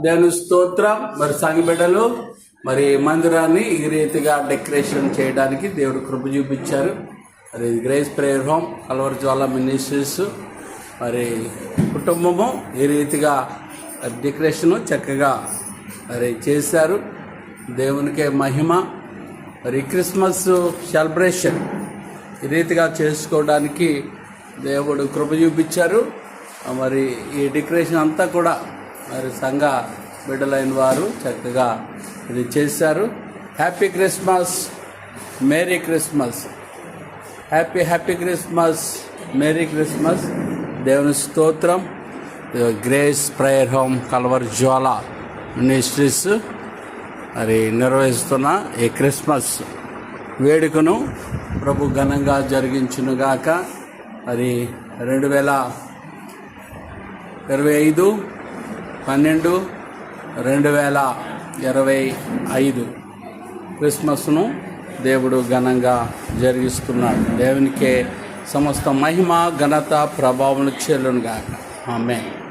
దేవుని స్తోత్రం. మరి సంఘ బిడ్డలు మరి మందిరాన్ని ఈ రీతిగా డెకరేషన్ చేయడానికి దేవుడు కృప చూపించారు. మరి గ్రేస్ ప్రేయర్ హోమ్ కల్వరి జ్వాల మినిస్ట్రీస్ మరి కుటుంబము ఈ రీతిగా డెకరేషను చక్కగా మరి చేశారు. దేవునికే మహిమ. మరి క్రిస్మస్ సెలబ్రేషన్ ఈ రీతిగా చేసుకోవడానికి దేవుడు కృప చూపించారు. మరి ఈ డెకరేషన్ అంతా కూడా మరి సంఘ బిడ్డలైన వారు చక్కగా ఇది చేశారు. Happy Christmas, merry Christmas, happy Christmas, merry Christmas. దేవుని స్తోత్రం. గ్రేస్ ప్రేయర్ హోమ్ కల్వరి జ్వాల మినిస్ట్రీస్ మరి నిర్వహిస్తున్న ఈ క్రిస్మస్ వేడుకను ప్రభు ఘనంగా జరిగించునుగాక. మరి 2025 క్రిస్మస్ను దేవుడు ఘనంగా జరిగిస్తున్నాడు. దేవునికే సమస్త మహిమ ఘనత ప్రభావం చెల్లునుగాక. ఆమేన్.